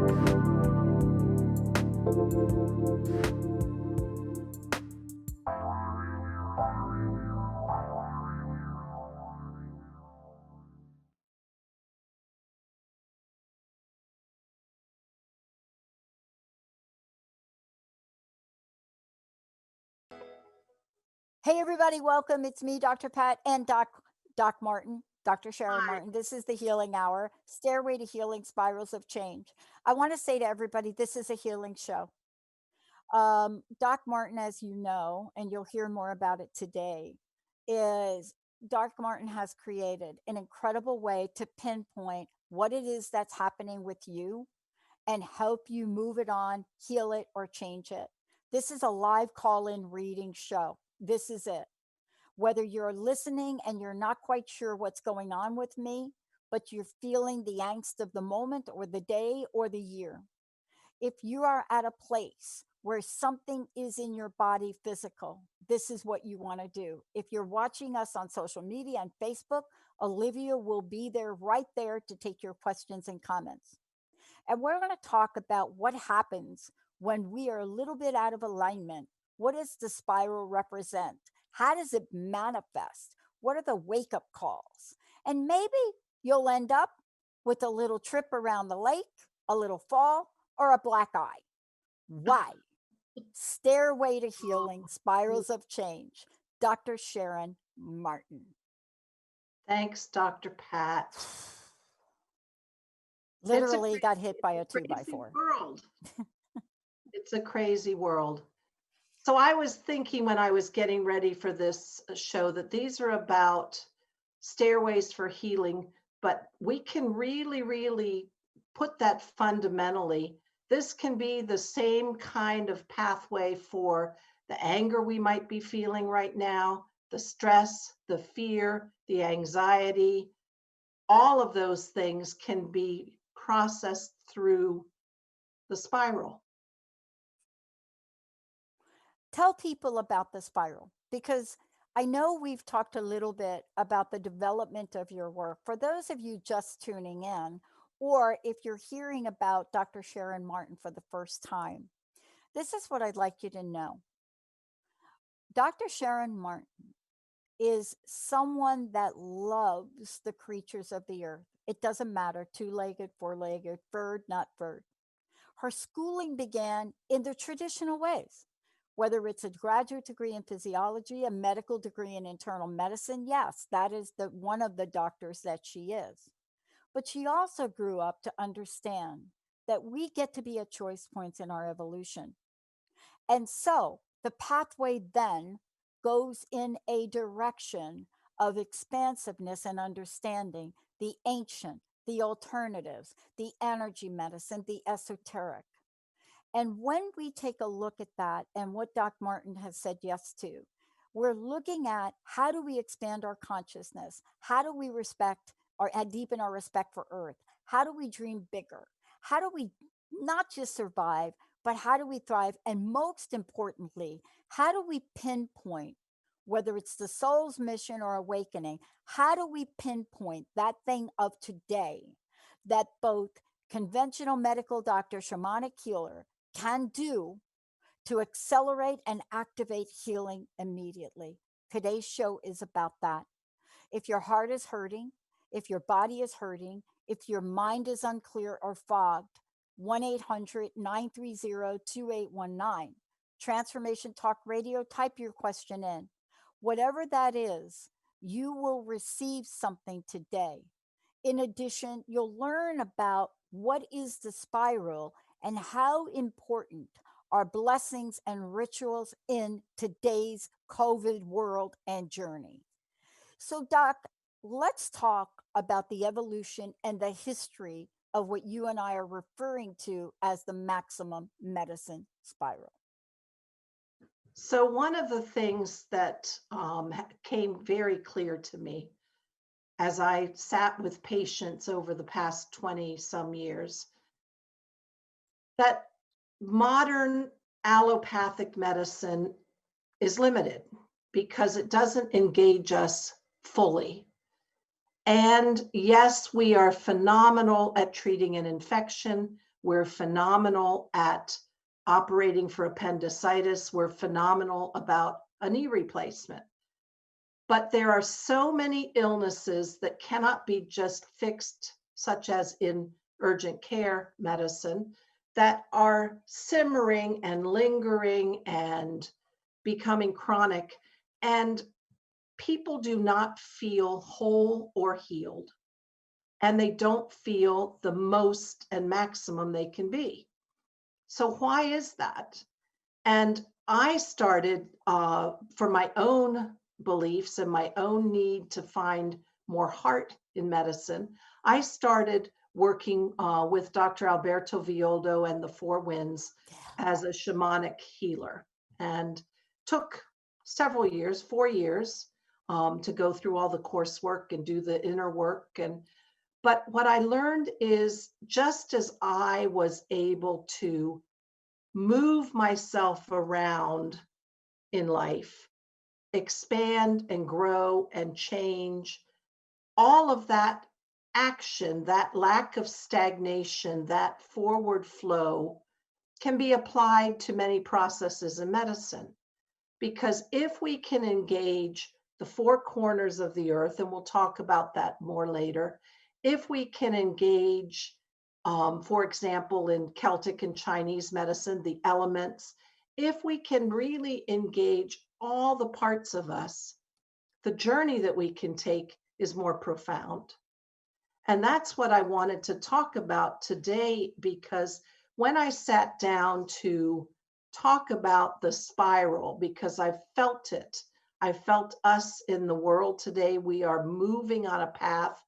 Hey everybody, welcome. It's me, Dr. Pat, and Doc Martin, Dr. Sharon Hi. Martin. This is the Healing Hour, Stairway to Healing, Spirals of Change. I want to say to everybody, this is a healing show. Doc Martin, as you know, and you'll hear more about it today, is Doc Martin has created an incredible way to pinpoint what it is that's happening with you and help you move it on, heal it, or change it. This is a live call-in reading show. This is it. Whether you're listening and you're not quite sure what's going on with me, but you're feeling the angst of the moment or the day or the year. If you are at a place where something is in your body physical, this is what you want to do. If you're watching us on social media and Facebook, Olivia will be there right there to take your questions and comments. And we're going to talk about what happens when we are a little bit out of alignment. What does the spiral represent? How does it manifest? What are the wake up calls? And maybe you'll end up with a little trip around the lake, a little fall, or a black eye. Why? Stairway to Healing, Spirals of Change. Dr. Sharon Martin. Thanks, Dr. Pat. Literally got hit by a Crazy 2x4. world. It's a crazy world. So I was thinking when I was getting ready for this show that these are about stairways for healing, but we can really put that fundamentally. This can be the same kind of pathway for the anger we might be feeling right now, the stress, the fear, the anxiety. All of those things can be processed through the spiral. Tell people about the spiral, because I know we've talked a little bit about the development of your work. For those of you just tuning in, or if you're hearing about Dr. Sharon Martin for the first time, this is what I'd like you to know. Dr. Sharon Martin is someone that loves the creatures of the earth. It doesn't matter, two-legged, four-legged, bird, not bird. Her schooling began in the traditional ways, whether it's a graduate degree in physiology, a medical degree in internal medicine. Yes, that is one of the doctors that she is. But she also grew up to understand that we get to be at choice points in our evolution. And so the pathway then goes in a direction of expansiveness and understanding the ancient, the alternatives, the energy medicine, the esoteric. And when we take a look at that and what Doc Martin has said yes to, we're looking at how do we expand our consciousness? How do we respect or deepen our respect for Earth? How do we dream bigger? How do we not just survive, but how do we thrive? And most importantly, how do we pinpoint, whether it's the soul's mission or awakening, how do we pinpoint that thing of today that both conventional medical doctor, shamanic healer can do to accelerate and activate healing immediately? Today's show is about that. If your heart is hurting, if your body is hurting, if your mind is unclear or fogged, 1-800-930-2819. Transformation Talk Radio, type your question in. Whatever that is, you will receive something today. In addition, you'll learn about what is the spiral and how important are blessings and rituals in today's COVID world and journey. So, Doc, let's talk about the evolution and the history of what you and I are referring to as the maximum medicine spiral. So one of the things that came very clear to me as I sat with patients over the past 20 some years, that modern allopathic medicine is limited because it doesn't engage us fully. And yes, we are phenomenal at treating an infection. We're phenomenal at operating for appendicitis. We're phenomenal about a knee replacement. But there are so many illnesses that cannot be just fixed, such as in urgent care medicine, that are simmering and lingering and becoming chronic. And people do not feel whole or healed, and they don't feel the most and maximum they can be. So, why is that? And I started, for my own beliefs and my own need to find more heart in medicine, I started working with Dr. Alberto Violdo and the Four Winds as a shamanic healer, and took several years, 4 years, to go through all the coursework and do the inner work. And but what I learned is, just as I was able to move myself around in life, expand and grow and change, all of that action, that lack of stagnation, that forward flow can be applied to many processes in medicine. Because if we can engage the four corners of the earth, and we'll talk about that more later, if we can engage, for example, in Celtic and Chinese medicine, the elements, if we can really engage all the parts of us, the journey that we can take is more profound. And that's what I wanted to talk about today, because when I sat down to talk about the spiral, because I felt it, I felt us in the world today, we are moving on a path.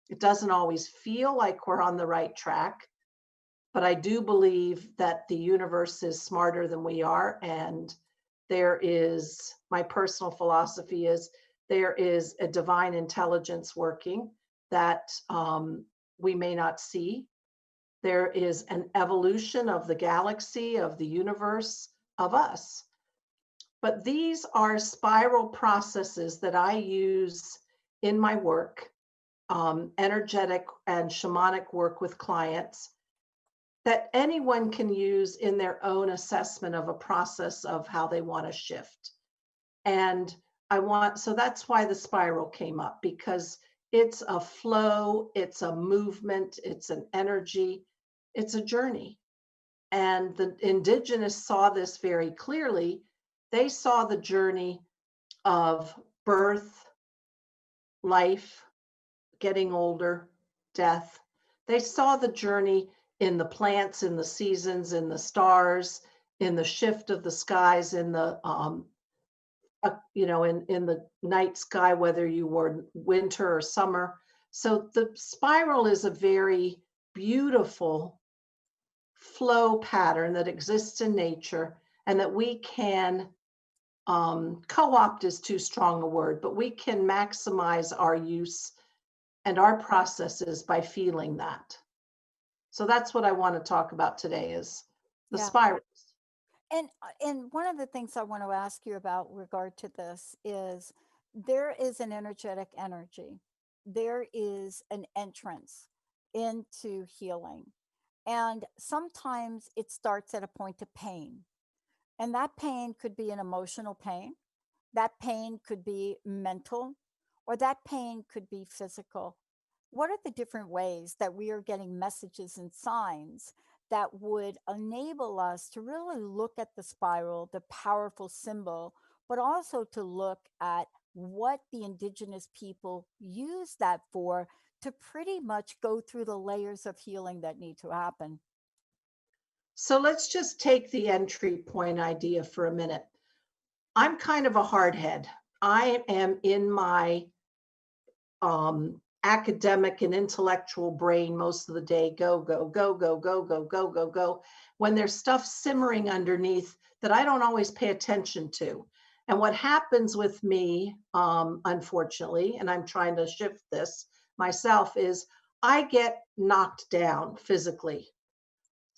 It doesn't always feel like we're on the right track, but I do believe that the universe is smarter than we are. And there is, my personal philosophy is, there is a divine intelligence working that we may not see. There is an evolution of the galaxy, of the universe, of us. But these are spiral processes that I use in my work, energetic and shamanic work with clients, that anyone can use in their own assessment of a process of how they want to shift. And so that's why the spiral came up, because it's a flow, it's a movement, it's an energy, it's a journey. And the indigenous saw this very clearly. They saw the journey of birth, life, getting older, death. They saw the journey in the plants, in the seasons, in the stars, in the shift of the skies, in the in the night sky, whether you were winter or summer. So the spiral is a very beautiful flow pattern that exists in nature, and that we can co-opt is too strong a word, but we can maximize our use and our processes by feeling that. So that's what I want to talk about today, is the Yeah. spirals. And one of the things I want to ask you about regard to this is, there is an energetic energy. There is an entrance into healing. And sometimes it starts at a point of pain. And that pain could be an emotional pain. That pain could be mental, or that pain could be physical. What are the different ways that we are getting messages and signs that would enable us to really look at the spiral, the powerful symbol, but also to look at what the indigenous people use that for, to pretty much go through the layers of healing that need to happen? So let's just take the entry point idea for a minute. I'm kind of a hardhead. I am in my academic and intellectual brain most of the day. Go, go, go, go, go, go, go, go, go. When there's stuff simmering underneath that I don't always pay attention to. And what happens with me, unfortunately, and I'm trying to shift this myself, is I get knocked down physically.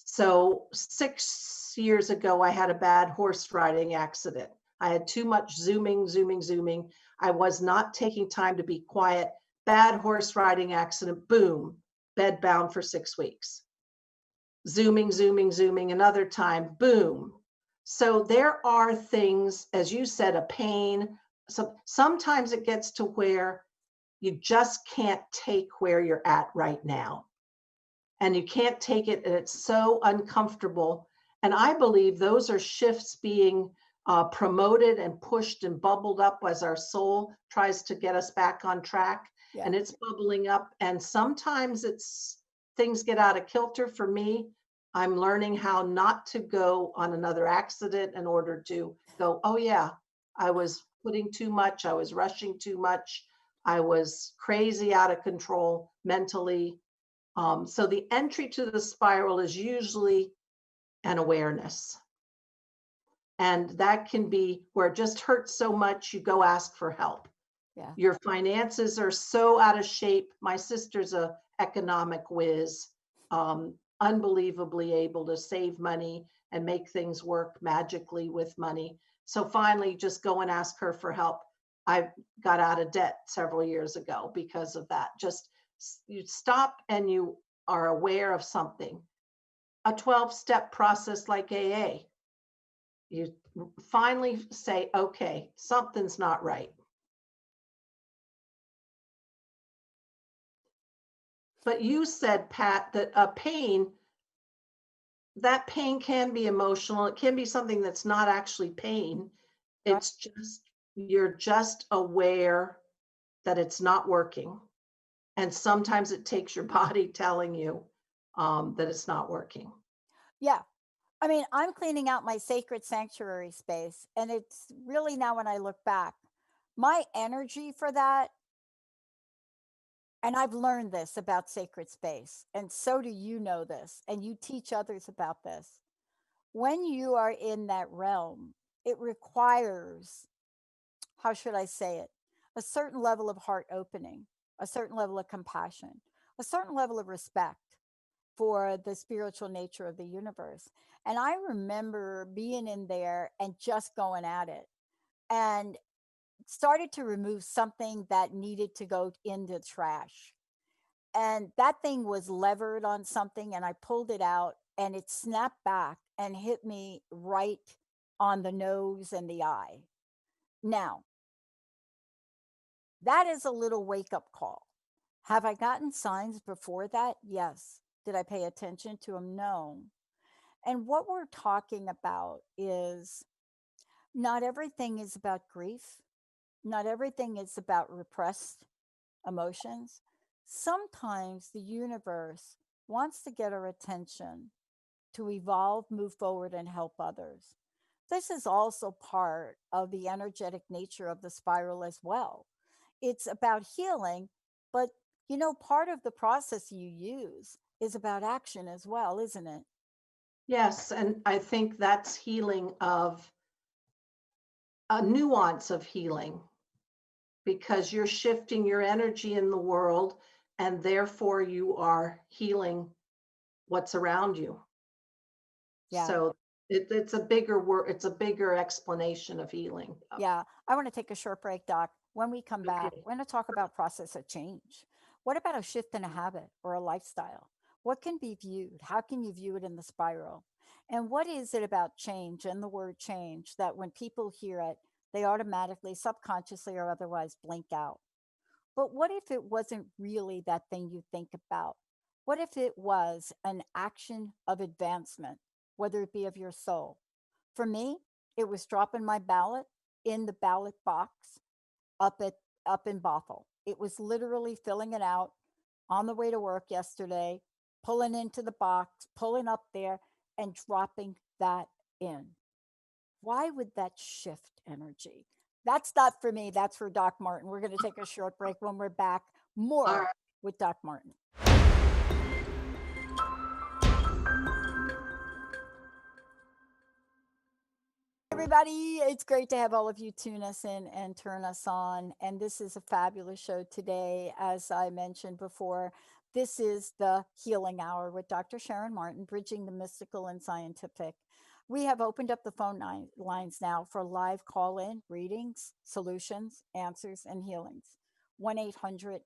So 6 years ago, I had a bad horse riding accident. I had too much zooming, zooming, zooming. I was not taking time to be quiet. Bad horse riding accident, boom, bed bound for 6 weeks. zooming, another time, boom. So there are things, as you said, a pain. So sometimes it gets to where you just can't take where you're at right now. And you can't take it, and it's so uncomfortable. And I believe those are shifts being promoted and pushed and bubbled up as our soul tries to get us back on track. Yeah. And it's bubbling up. And sometimes it's things get out of kilter for me. I'm learning how not to go on another accident in order to go, oh, yeah, I was putting too much. I was rushing too much. I was crazy out of control mentally. So the entry to the spiral is usually an awareness. And that can be where it just hurts so much, you go ask for help. Yeah. Your finances are so out of shape. My sister's a economic whiz, unbelievably able to save money and make things work magically with money. So finally, just go and ask her for help. I got out of debt several years ago because of that. Just you stop and you are aware of something. A 12-step process like AA. You finally say, okay, something's not right. But you said, Pat, that that pain can be emotional. It can be something that's not actually pain. Right. It's just, you're just aware that it's not working. And sometimes it takes your body telling you that it's not working. Yeah. I mean, I'm cleaning out my sacred sanctuary space. And it's really now when I look back, my energy for that, and I've learned this about sacred space, and so do you know this, and you teach others about this. When you are in that realm, it requires, how should I say it, a certain level of heart opening, a certain level of compassion, a certain level of respect for the spiritual nature of the universe. And I remember being in there and just going at it and started to remove something that needed to go in the trash. And that thing was levered on something, and I pulled it out and it snapped back and hit me right on the nose and the eye. Now, that is a little wake up call. Have I gotten signs before that? Yes. Did I pay attention to them? No. And what we're talking about is not everything is about grief. Not everything is about repressed emotions. Sometimes the universe wants to get our attention to evolve, move forward, and help others. This is also part of the energetic nature of the spiral as well. It's about healing, but part of the process you use is about action as well, isn't it? Yes. And I think that's healing of a nuance of healing because you're shifting your energy in the world and therefore you are healing what's around you. Yeah. So it's a bigger word, it's a bigger explanation of healing. Yeah. I want to take a short break, Doc. When we come back, Okay. we're going to talk about process of change. What about a shift in a habit or a lifestyle? What can be viewed? How can you view it in the spiral? And what is it about change and the word change that when people hear it, they automatically, subconsciously, or otherwise blink out? But what if it wasn't really that thing you think about? What if it was an action of advancement, whether it be of your soul? For me, it was dropping my ballot in the ballot box up at up in Bothell. It was literally filling it out on the way to work yesterday, pulling into the box, pulling up there and dropping that in. Why would that shift energy? That's not for me. That's for Doc Martin. We're going to take a short break. When we're back, All more right. with Doc Martin. Everybody, it's great to have all of you tune us in and turn us on. And this is a fabulous show today. As I mentioned before, this is the Healing Hour with Dr. Sharon Martin, bridging the mystical and scientific. We have opened up the phone lines now for live call in, readings, solutions, answers, and healings. 1 800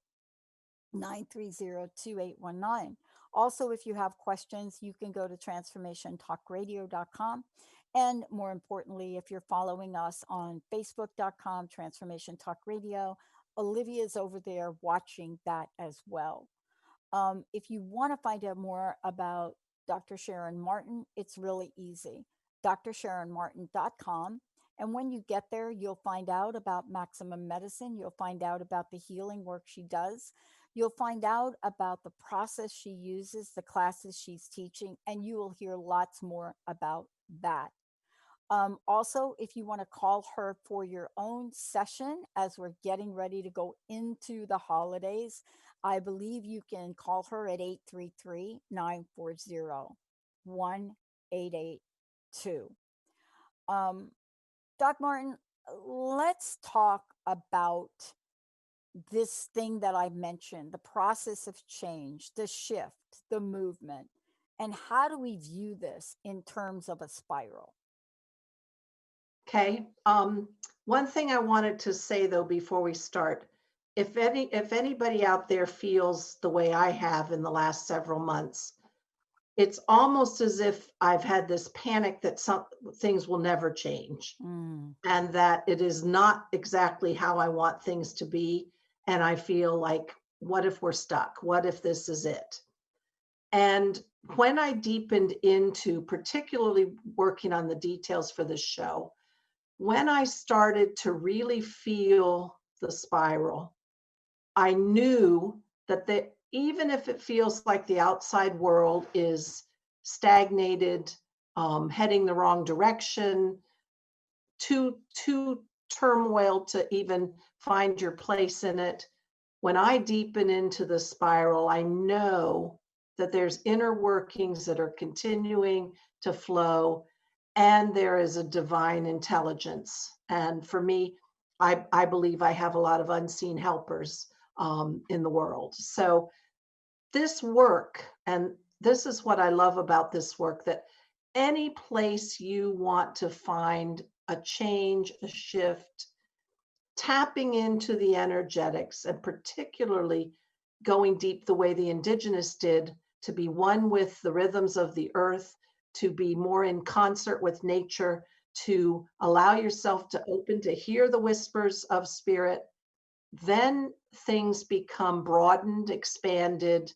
930 2819. Also, if you have questions, you can go to transformationtalkradio.com. And more importantly, if you're following us on facebook.com, Transformation Talk Radio, Olivia's over there watching that as well. If you want to find out more about Dr. Sharon Martin, it's really easy. drsharonmartin.com. And when you get there, you'll find out about Maximum Medicine. You'll find out about the healing work she does. You'll find out about the process she uses, the classes she's teaching, and you will hear lots more about that. Also, if you want to call her for your own session as we're getting ready to go into the holidays, I believe you can call her at 833-940-1882. Doc Martin, let's talk about this thing that I mentioned, the process of change, the shift, the movement, and how do we view this in terms of a spiral? Okay. One thing I wanted to say though before we start, if anybody out there feels the way I have in the last several months, it's almost as if I've had this panic that some things will never change and that it is not exactly how I want things to be. And I feel like, what if we're stuck? What if this is it? And when I deepened into particularly working on the details for this show, when I started to really feel the spiral, I knew that even if it feels like the outside world is stagnated, heading the wrong direction, too turmoil to even find your place in it, when I deepen into the spiral, I know that there's inner workings that are continuing to flow, and there is a divine intelligence. And for me, I believe I have a lot of unseen helpers in the world. So this work, and this is what I love about this work, that any place you want to find a change, a shift, tapping into the energetics, and particularly going deep the way the indigenous did, to be one with the rhythms of the earth, to be more in concert with nature, to allow yourself to open to hear the whispers of spirit, then things become broadened, expanded,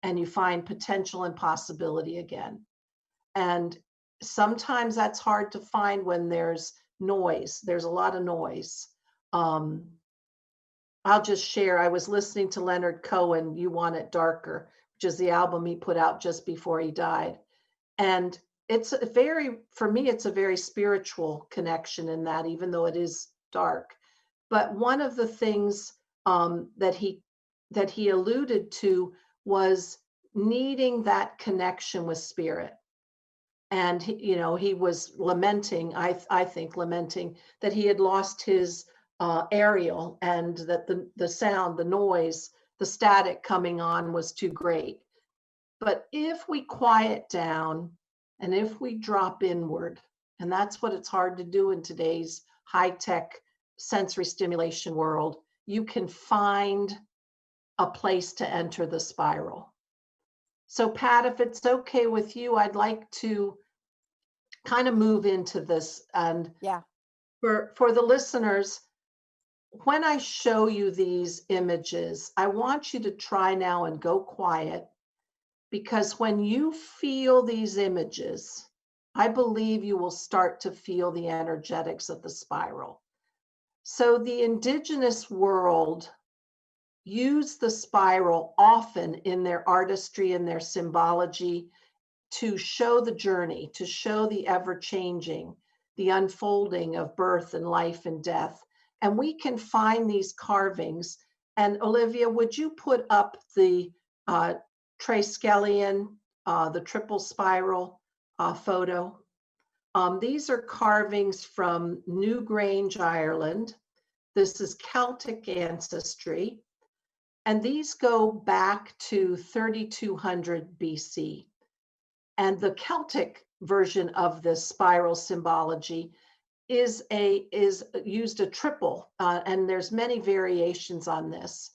and you find potential and possibility again. And sometimes that's hard to find when there's noise. There's a lot of noise. I'll just share, I was listening to Leonard Cohen, You Want It Darker, which is the album he put out just before he died. And for me, it's a very spiritual connection in that, even though it is dark. But one of the things that he alluded to was needing that connection with spirit. And he was lamenting, I think lamenting that he had lost his aerial, and that the sound, the noise, the static coming on was too great. But if we quiet down and if we drop inward, and that's what it's hard to do in today's high-tech sensory stimulation world, you can find a place to enter the spiral. So Pat, if it's okay with you, I'd like to kind of move into this. And yeah, for the listeners, when I show you these images, I want you to try now and go quiet, because when you feel these images, I believe you will start to feel the energetics of the spiral. So the indigenous world use the spiral often in their artistry and their symbology to show the journey, to show the ever-changing, the unfolding of birth and life and death. And we can find these carvings. And Olivia, would you put up the Triskelion, the triple spiral photo? These are carvings from Newgrange, Ireland. This is Celtic ancestry. And these go back to 3200 BC. And the Celtic version of this spiral symbology is used a triple, and there's many variations on this.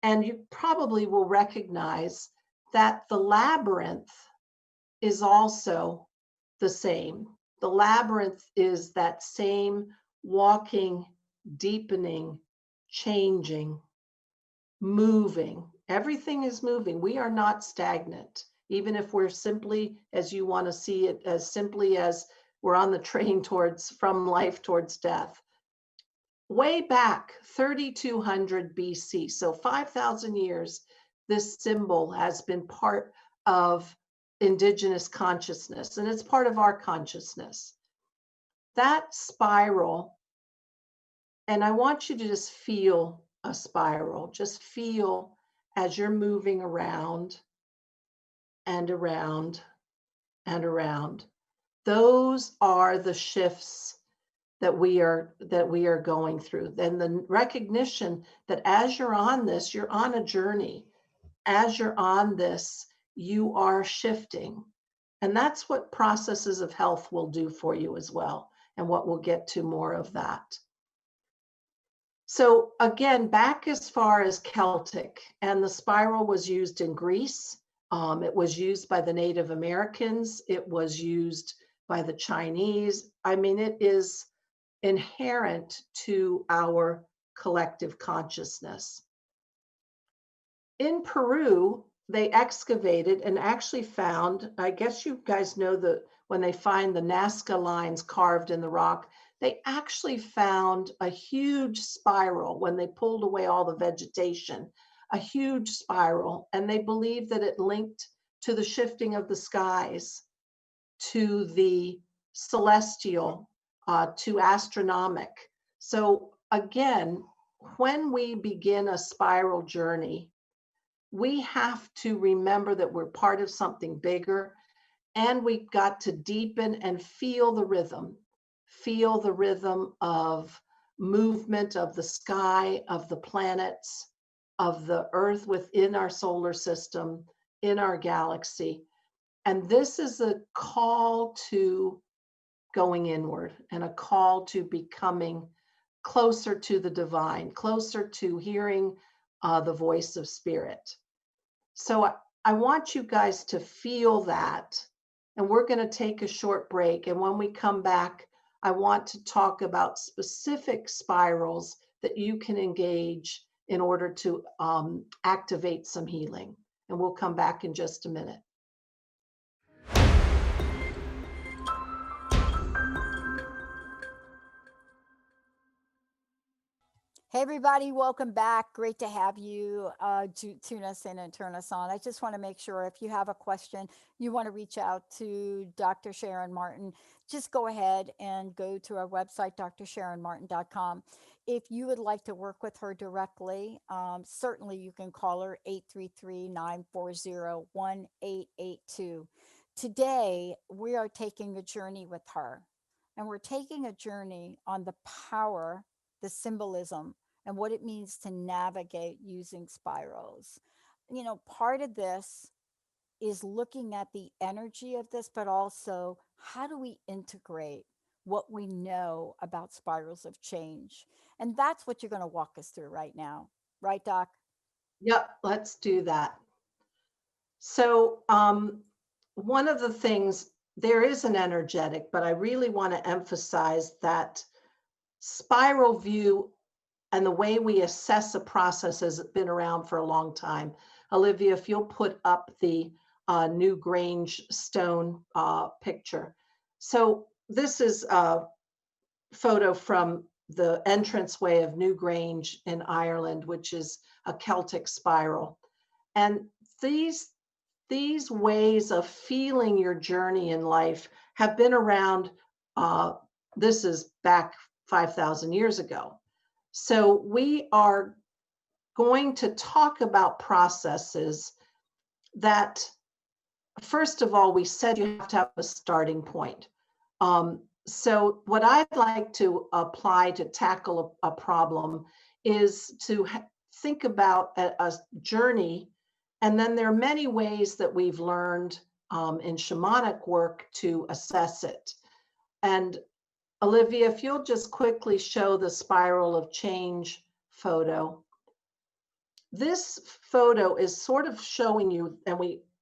And you probably will recognize that the labyrinth is also the same. The labyrinth is that same walking, deepening, changing, moving. Everything is moving. We are not stagnant, even if we're simply, as you want to see it, as simply as we're on the train towards from life towards death. Way back 3200 BC, so 5,000 years, this symbol has been part of indigenous consciousness, and it's part of our consciousness. That spiral, and I want you to just feel a spiral, just feel as you're moving around and around and around. Those are the shifts that we are going through. Then the recognition that as you're on this, you're on a journey. As you're on this, you are shifting. And that's what processes of health will do for you as well, and what we'll get to more of that. So again, back as far as Celtic, and the spiral was used in Greece. It was used by the Native Americans. It was used by the Chinese. I mean, it is inherent to our collective consciousness. In Peru, they excavated and actually found, I guess you guys know that when they find the Nazca lines carved in the rock, they actually found a huge spiral when they pulled away all the vegetation, a huge spiral, and they believe that it linked to the shifting of the skies, to the celestial, to astronomic. So again, when we begin a spiral journey, we have to remember that we're part of something bigger, and we've got to deepen and feel the rhythm of movement of the sky, of the planets, of the earth within our solar system, in our galaxy. And this is a call to going inward, and a call to becoming closer to the divine, closer to hearing the voice of spirit. So I want you guys to feel that. And we're going to take a short break. And when we come back, I want to talk about specific spirals that you can engage in order to activate some healing. And we'll come back in just a minute. Hey, everybody, welcome back. Great to have you tune us in and turn us on. I just want to make sure if you have a question, you want to reach out to Dr. Sharon Martin, just go ahead and go to our website, drsharonmartin.com. If you would like to work with her directly, certainly you can call her 833-940-1882. Today, we are taking a journey with her, and we're taking a journey on the power, the symbolism, and what it means to navigate using spirals. You know, part of this is looking at the energy of this, but also how do we integrate what we know about spirals of change? And that's what you're going to walk us through right now. Right, Doc? Yep, let's do that. So one of the things, there is an energetic, but I really want to emphasize that spiral view and the way we assess a process has been around for a long time. Olivia, if you'll put up the New Grange stone picture. So this is a photo from the entranceway of New Grange in Ireland, which is a Celtic spiral. And these ways of feeling your journey in life have been around. This is back 5,000 years ago. So we are going to talk about processes that, first of all, we said you have to have a starting point. So what I'd like to apply to tackle a problem is to think about a journey. And then there are many ways that we've learned in shamanic work to assess it. And Olivia, if you'll just quickly show the spiral of change photo. This photo is sort of showing you, and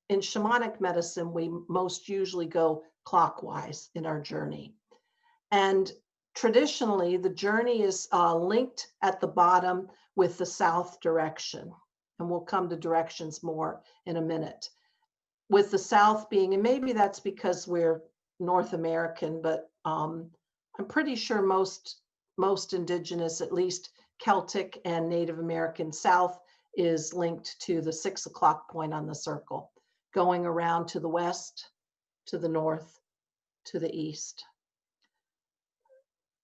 in shamanic medicine, we most usually go clockwise in our journey. And traditionally, the journey is linked at the bottom with the south direction. And we'll come to directions more in a minute. With the south being, and maybe that's because we're North American, but I'm pretty sure most indigenous, at least Celtic and Native American, south is linked to the 6 o'clock point on the circle, going around to the west, to the north, to the east.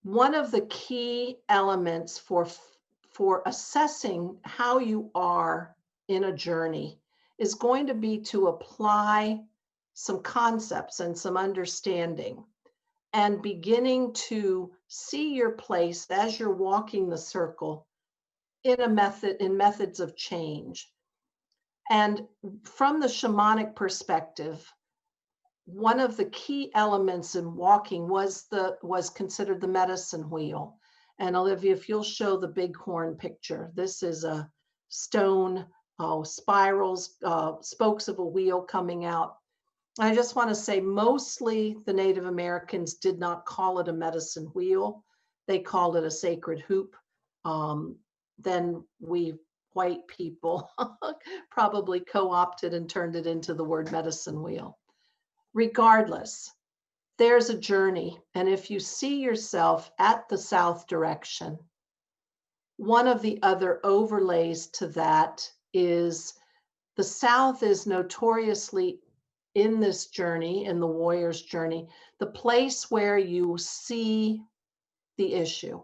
One of the key elements for assessing how you are in a journey is going to be to apply some concepts and some understanding and beginning to see your place as you're walking the circle in methods of change. And from the shamanic perspective, one of the key elements in walking was considered the medicine wheel. And Olivia, if you'll show the bighorn picture, this is a stone spirals, spokes of a wheel coming out. I just want to say mostly the Native Americans did not call it a medicine wheel. They called it a sacred hoop. Then we white people probably co-opted and turned it into the word medicine wheel. Regardless, there's a journey. And if you see yourself at the south direction, one of the other overlays to that is the south is notoriously in this journey, in the warrior's journey, the place where you see the issue.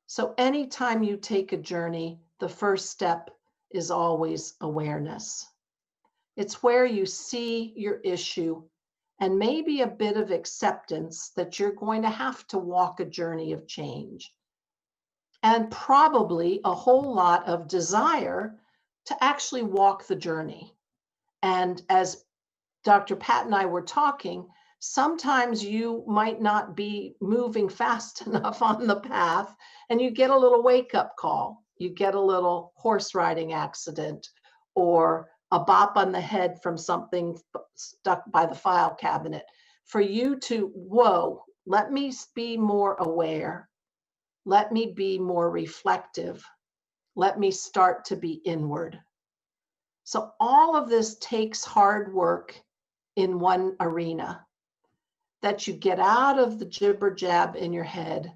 So anytime you take a journey, the first step is always awareness. It's where you see your issue and maybe a bit of acceptance that you're going to have to walk a journey of change. And probably a whole lot of desire to actually walk the journey. And as Dr. Pat and I were talking, sometimes you might not be moving fast enough on the path and you get a little wake-up call. You get a little horse riding accident or a bop on the head from something stuck by the file cabinet. For you to, whoa, let me be more aware. Let me be more reflective. Let me start to be inward. So all of this takes hard work in one arena, that you get out of the jibber jab in your head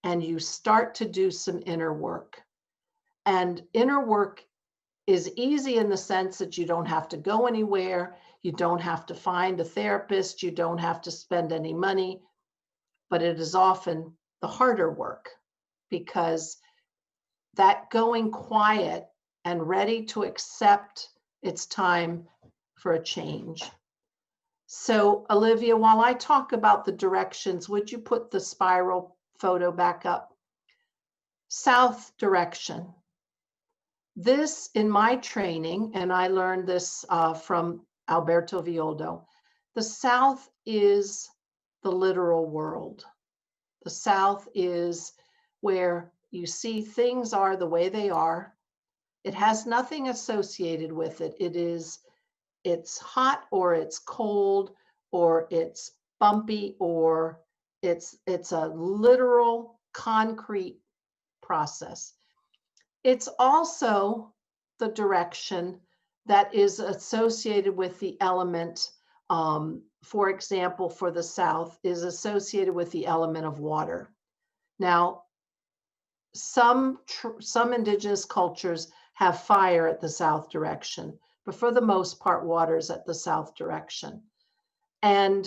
and you start to do some inner work. And inner work is easy in the sense that you don't have to go anywhere. You don't have to find a therapist. You don't have to spend any money, but it is often the harder work because that going quiet and ready to accept it's time for a change. So Olivia, while I talk about the directions, would you put the spiral photo back up? South direction. This in my training, and I learned this from Alberto Villoldo, the South is the literal world. The South is where you see things are the way they are. It has nothing associated with it. It's hot or it's cold or it's bumpy or it's a literal concrete process. It's also the direction that is associated with the element, for example, for the South, is associated with the element of water. Now, some indigenous cultures have fire at the south direction, but for the most part, water's at the south direction. And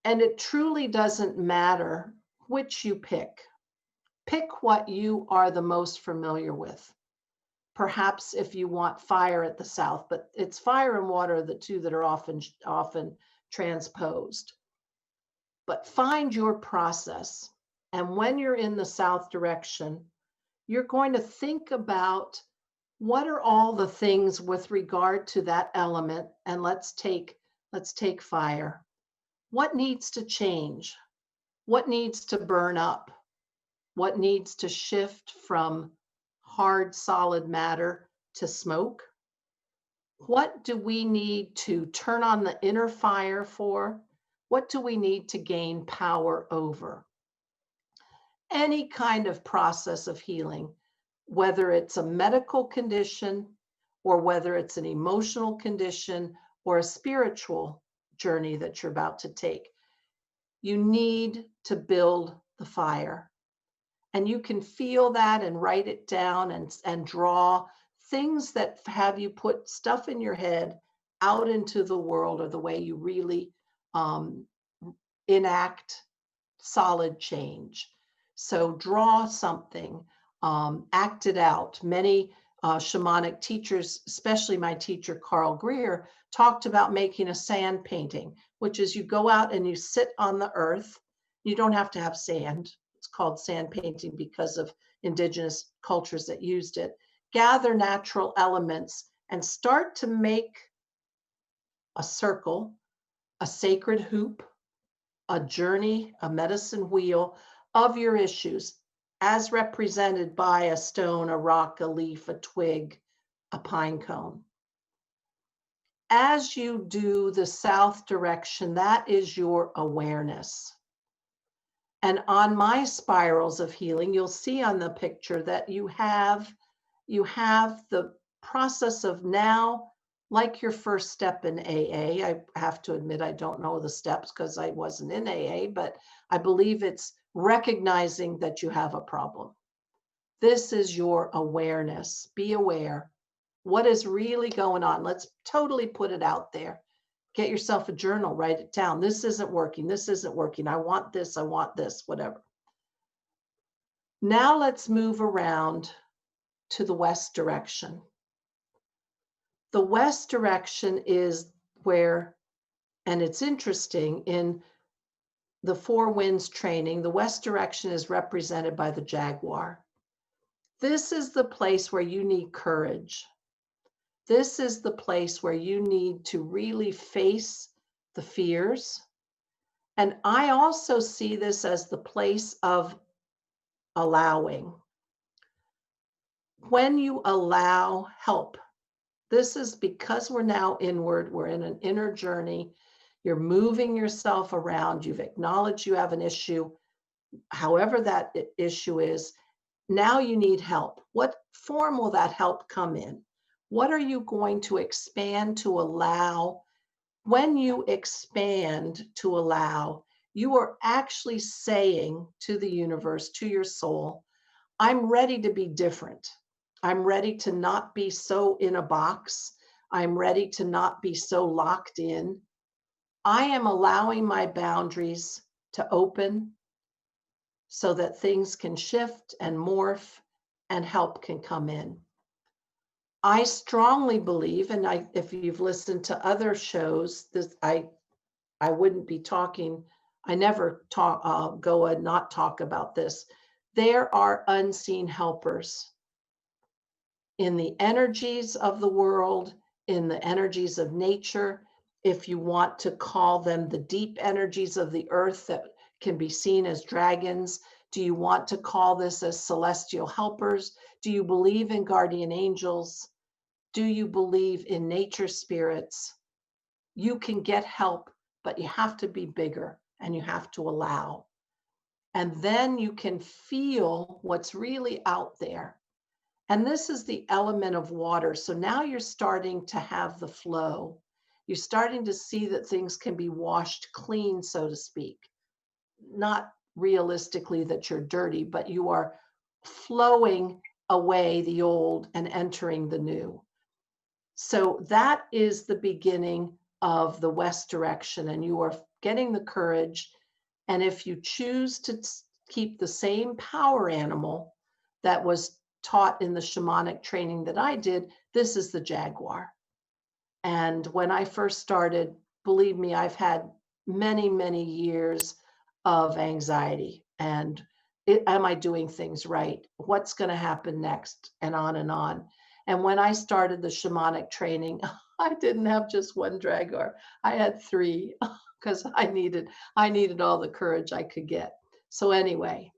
it truly doesn't matter which you pick. Pick what you are the most familiar with. Perhaps if you want fire at the south, but it's fire and water, the two that are often transposed. But find your process. And when you're in the south direction, you're going to think about what are all the things with regard to that element. And let's take fire. What needs to change? What needs to burn up? What needs to shift from hard, solid matter to smoke? What do we need to turn on the inner fire for? What do we need to gain power over? Any kind of process of healing, whether it's a medical condition or whether it's an emotional condition or a spiritual journey that you're about to take, you need to build the fire. And you can feel that and write it down and draw things that have you put stuff in your head out into the world, or the way you really um, enact solid change. So draw something, act it out. Many shamanic teachers, especially my teacher, Carl Greer, talked about making a sand painting, which is you go out and you sit on the earth. You don't have to have sand. It's called sand painting because of indigenous cultures that used it. Gather natural elements and start to make a circle, a sacred hoop, a journey, a medicine wheel of your issues as represented by a stone, a rock, a leaf, a twig, a pine cone. As you do the south direction, that is your awareness. And on my spirals of healing, you'll see on the picture that you have the process of now, like your first step in AA. I have to admit, I don't know the steps because I wasn't in AA, but I believe it's recognizing that you have a problem. This is your awareness. Be aware. What is really going on? Let's totally put it out there. Get yourself a journal, write it down. This isn't working. This isn't working. I want this, whatever. Now let's move around to the west direction. The west direction is where, and it's interesting, in the Four Winds training, the west direction is represented by the jaguar. This is the place where you need courage. This is the place where you need to really face the fears. And I also see this as the place of allowing. When you allow help, this is because we're now inward, we're in an inner journey. You're moving yourself around. You've acknowledged you have an issue, however that issue is. Now you need help. What form will that help come in? What are you going to expand to allow? When you expand to allow, you are actually saying to the universe, to your soul, I'm ready to be different. I'm ready to not be so in a box. I'm ready to not be so locked in. I am allowing my boundaries to open so that things can shift and morph and help can come in. I strongly believe, and if you've listened to other shows, I wouldn't be talking. I never go and not talk about this. There are unseen helpers in the energies of the world, in the energies of nature. If you want to call them the deep energies of the earth that can be seen as dragons, do you want to call this as celestial helpers? Do you believe in guardian angels? Do you believe in nature spirits? You can get help, but you have to be bigger and you have to allow. And then you can feel what's really out there. And this is the element of water. So now you're starting to have the flow. You're starting to see that things can be washed clean, so to speak. Not realistically that you're dirty, but you are flowing away the old and entering the new. So that is the beginning of the west direction, and you are getting the courage. And if you choose to keep the same power animal that was taught in the shamanic training that I did, this is the jaguar. And when I first started, believe me, I've had many, many years of anxiety and am I doing things right? What's going to happen next? And on and on. And when I started the shamanic training, I didn't have just one jaguar. I had three because I needed all the courage I could get. So anyway,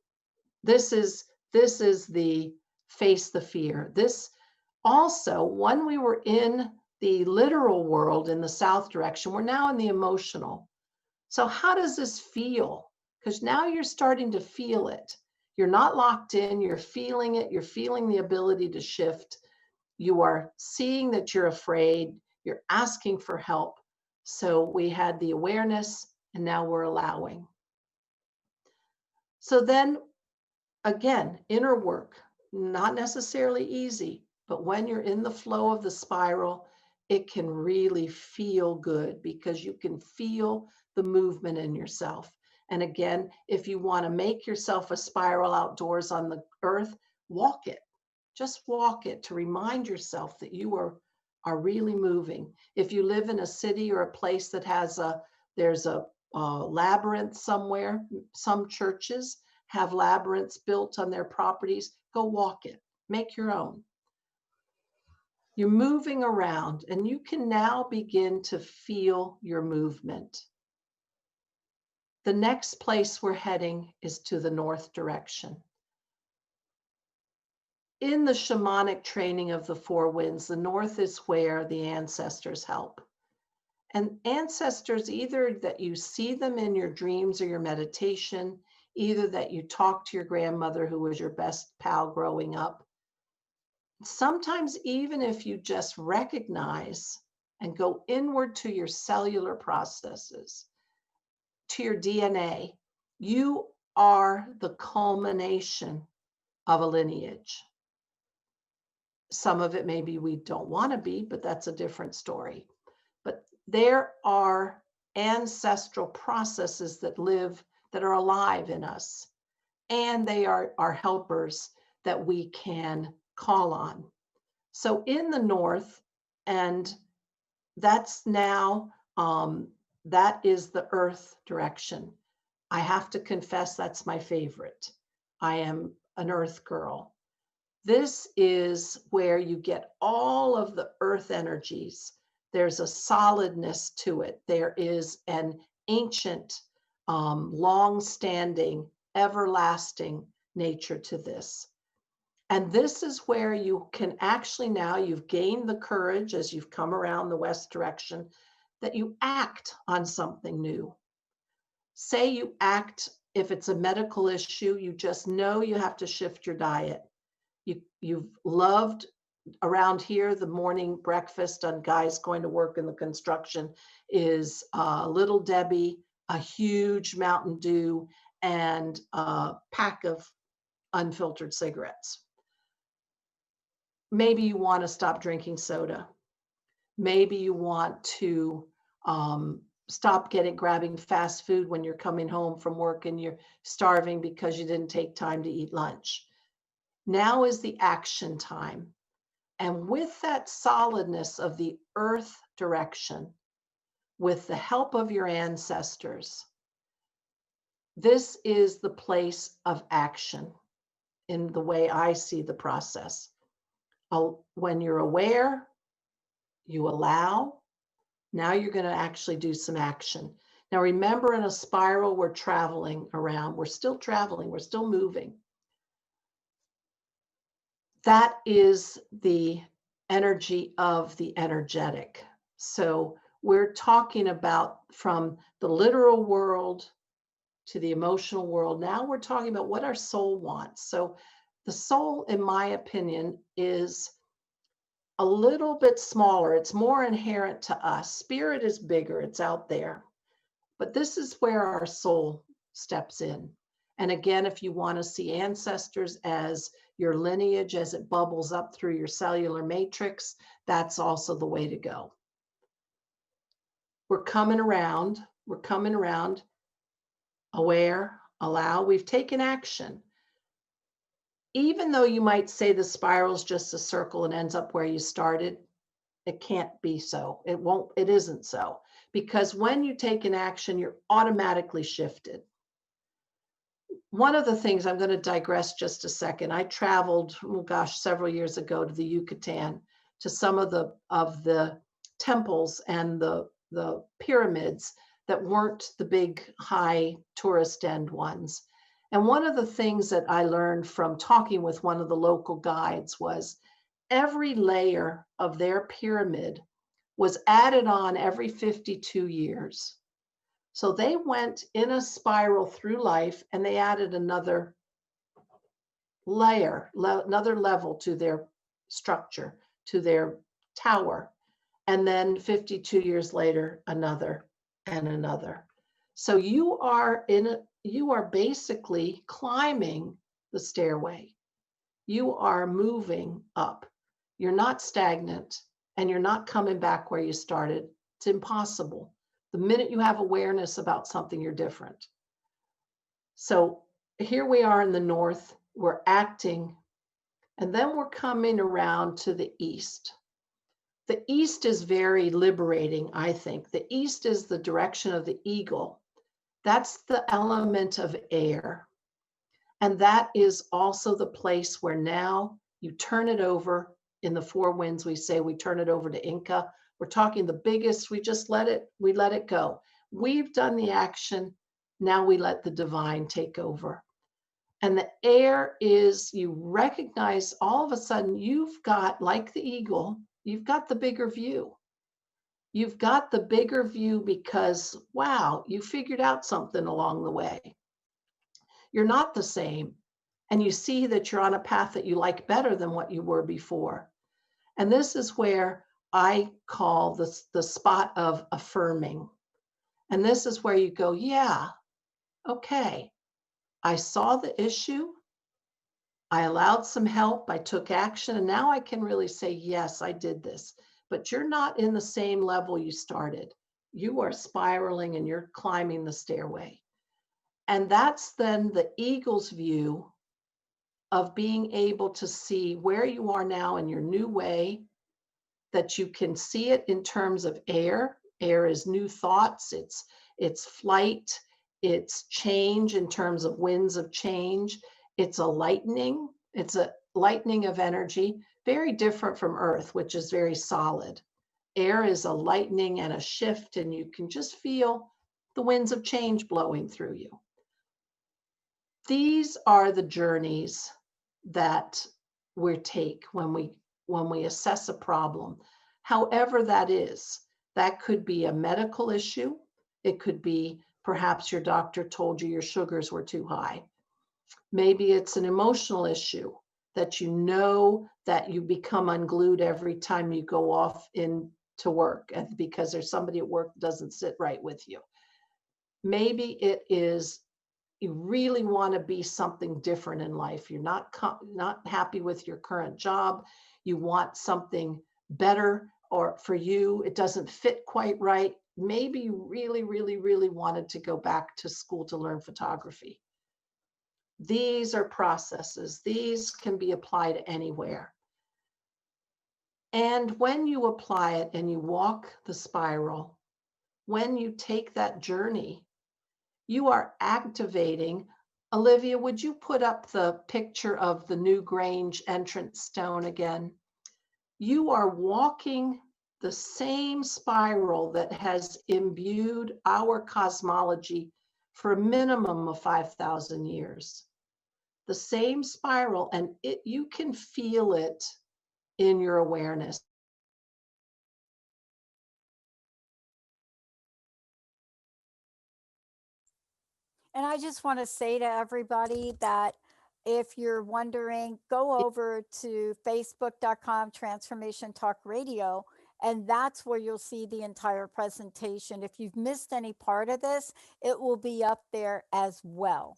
this is the face the fear. This also, when we were in the literal world in the south direction, we're now in the emotional. So how does this feel? Because now you're starting to feel it. You're not locked in, you're feeling it, you're feeling the ability to shift. You are seeing that you're afraid, you're asking for help. So we had the awareness, and now we're allowing. So then again, inner work, not necessarily easy, but when you're in the flow of the spiral, it can really feel good because you can feel the movement in yourself. And again, if you want to make yourself a spiral outdoors on the earth, walk it. Just walk it to remind yourself that you are really moving. If you live in a city or a place that has there's a labyrinth somewhere, some churches have labyrinths built on their properties, go walk it, make your own. You're moving around and you can now begin to feel your movement. The next place we're heading is to the north direction. In the shamanic training of the four winds, the north is where the ancestors help. And ancestors, either that you see them in your dreams or your meditation, either that you talk to your grandmother who was your best pal growing up. Sometimes even if you just recognize and go inward to your cellular processes, to your DNA, you are the culmination of a lineage. Some of it maybe we don't want to be, but that's a different story. But there are ancestral processes that live, that are alive in us. And they are our helpers that we can call on. So in the north, and that's now, that is the earth direction. I have to confess that's my favorite. I am an earth girl. This is where you get all of the earth energies. There's a solidness to it. There is an ancient, long-standing, everlasting nature to this. And this is where you can actually, now you've gained the courage as you've come around the west direction, that you act on something new. Say you act, if it's a medical issue, you just know you have to shift your diet. You've loved around here, the morning breakfast on guys going to work in the construction is Little Debbie, a huge Mountain Dew, and a pack of unfiltered cigarettes. Maybe you want to stop drinking soda. Maybe you want to stop grabbing fast food when you're coming home from work and you're starving because you didn't take time to eat lunch. Now is the action time. And with that solidness of the earth direction, with the help of your ancestors, this is the place of action in the way I see the process. When you're aware, you allow, now you're going to actually do some action. Now remember, in a spiral, we're traveling around. We're still traveling. We're still moving. That is the energy of the energetic. So we're talking about from the literal world to the emotional world. Now we're talking about what our soul wants. So the soul, in my opinion, is a little bit smaller. It's more inherent to us. Spirit is bigger. It's out there. But this is where our soul steps in. And again, if you want to see ancestors as your lineage as it bubbles up through your cellular matrix, that's also the way to go. We're coming around. We're coming around. Aware, allow. We've taken action. Even though you might say the spiral is just a circle and ends up where you started, it can't be so. It isn't so. Because when you take an action, you're automatically shifted. One of the things, I'm going to digress just a second. I traveled, several years ago to the Yucatan, to some of the temples and the pyramids that weren't the big high tourist end ones. And one of the things that I learned from talking with one of the local guides was every layer of their pyramid was added on every 52 years. So they went in a spiral through life and they added another layer, another level to their structure, to their tower. And then 52 years later, another and another. So you are basically climbing the stairway. You are moving up. You're not stagnant and you're not coming back where you started. It's impossible. The minute you have awareness about something, you're different. So here we are in the north, we're acting, and then we're coming around to the east. The east is very liberating, I think. The east is the direction of the eagle. That's the element of air. And that is also the place where now you turn it over. In the four winds, we say we turn it over to Inca. We're talking the biggest, we let it go. We've done the action. Now we let the divine take over. And the air is, you recognize all of a sudden you've got, like the eagle, you've got the bigger view. You've got the bigger view because, wow, you figured out something along the way. You're not the same. And you see that you're on a path that you like better than what you were before. And this is where I call this the spot of affirming. And this is where you go, yeah, okay, I saw the issue. I allowed some help. I took action. And now I can really say, yes, I did this. But you're not in the same level you started. You are spiraling and you're climbing the stairway. And that's then the eagle's view of being able to see where you are now in your new way, that you can see it in terms of air. Air is new thoughts, it's flight, it's change in terms of winds of change. It's a lightning of energy, very different from earth, which is very solid. Air is a lightning and a shift, and you can just feel the winds of change blowing through you. These are the journeys that we take when we assess a problem, however that is. That could be a medical issue. It could be perhaps your doctor told you your sugars were too high. Maybe it's an emotional issue that you know that you become unglued every time you go off into work because there's somebody at work that doesn't sit right with you. Maybe it is you really want to be something different in life. You're not happy with your current job. You want something better, or for you, it doesn't fit quite right. Maybe you really, really, really wanted to go back to school to learn photography. These are processes. These can be applied anywhere. And when you apply it and you walk the spiral, when you take that journey, you are activating. Olivia, would you put up the picture of the New Grange entrance stone again? You are walking the same spiral that has imbued our cosmology for a minimum of 5,000 years. The same spiral, and you can feel it in your awareness. And I just want to say to everybody that if you're wondering, go over to facebook.com Transformation Talk Radio, and that's where you'll see the entire presentation. If you've missed any part of this, it will be up there as well.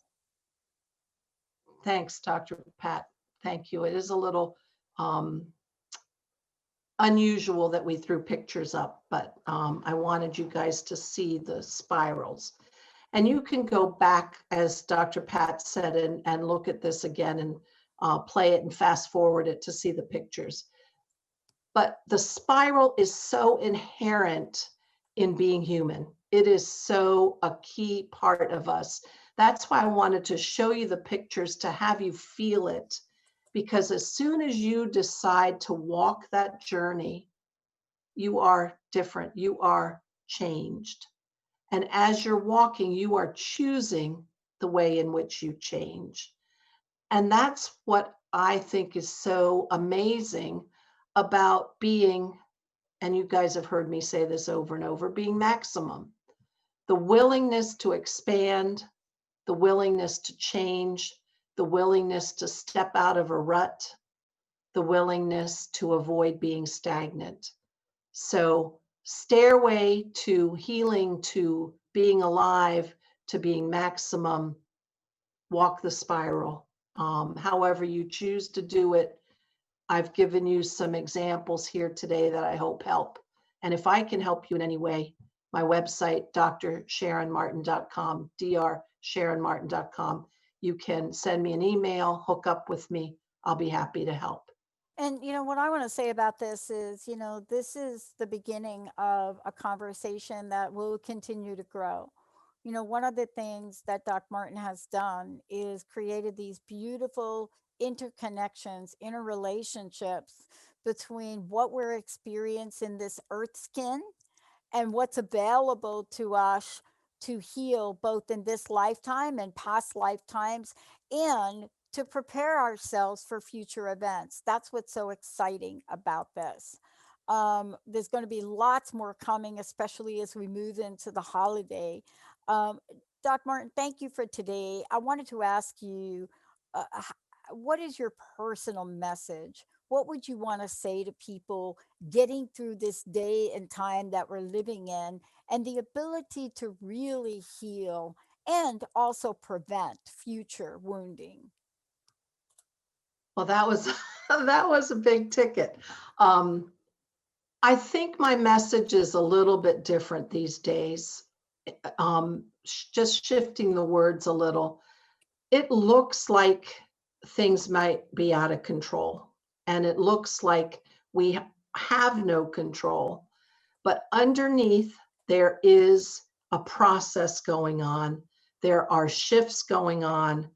Thanks, Dr. Pat. Thank you. It is a little unusual that we threw pictures up, but I wanted you guys to see the spirals. And you can go back, as Dr. Pat said, and look at this again and play it and fast forward it to see the pictures. But the spiral is so inherent in being human. It is so a key part of us. That's why I wanted to show you the pictures to have you feel it. Because as soon as you decide to walk that journey, you are different. You are changed. And as you're walking, you are choosing the way in which you change. And that's what I think is so amazing about being, and you guys have heard me say this over and over, being maximum. The willingness to expand, the willingness to change, the willingness to step out of a rut, the willingness to avoid being stagnant. So, stairway to healing, to being alive, to being maximum, walk the spiral. However, you choose to do it, I've given you some examples here today that I hope help. And if I can help you in any way, my website, drsharonmartin.com, drsharonmartin.com, you can send me an email, hook up with me. I'll be happy to help. And what I want to say about this is, this is the beginning of a conversation that will continue to grow. One of the things that Doc Martin has done is created these beautiful interconnections, interrelationships between what we're experiencing this earth skin and what's available to us to heal both in this lifetime and past lifetimes, and to prepare ourselves for future events. That's what's so exciting about this. There's going to be lots more coming, especially as we move into the holiday. Um, Doc Martin, thank you for today. I wanted to ask you, what is your personal message? What would you want to say to people getting through this day and time that we're living in, and the ability to really heal and also prevent future wounding? Well, that was that was a big ticket. Um, I think my message is a little bit different these days. Just shifting the words a little. It looks like things might be out of control, and it looks like we have no control. But underneath, there is a process going on. There are shifts going on,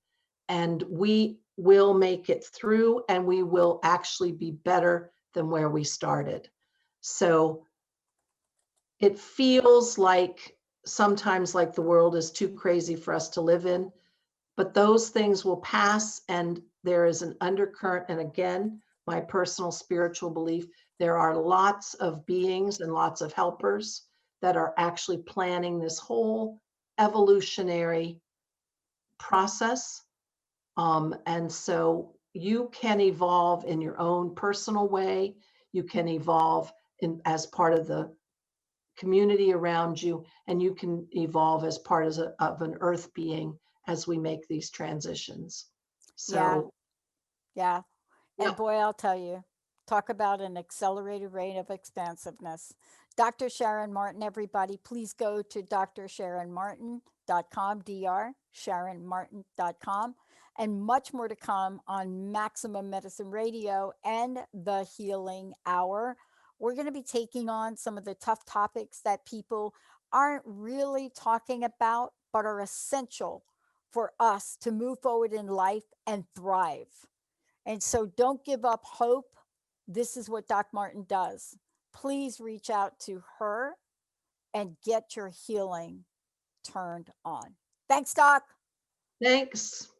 and we will make it through, and we will actually be better than where we started. So it feels like sometimes like the world is too crazy for us to live in, but those things will pass, and there is an undercurrent. And again, my personal spiritual belief, there are lots of beings and lots of helpers that are actually planning this whole evolutionary process. And so you can evolve in your own personal way. You can evolve as part of the community around you, and you can evolve as part of an earth being as we make these transitions. Yeah, So, yeah. And yep. boy, I'll tell you, talk about an accelerated rate of expansiveness. Dr. Sharon Martin, everybody, please go to drsharonmartin.com, drsharonmartin.com, and much more to come on Maximum Medicine Radio and the Healing Hour. We're going to be taking on some of the tough topics that people aren't really talking about, but are essential for us to move forward in life and thrive. And so don't give up hope. This is what Doc Martin does. Please reach out to her and get your healing turned on. Thanks, Doc. Thanks.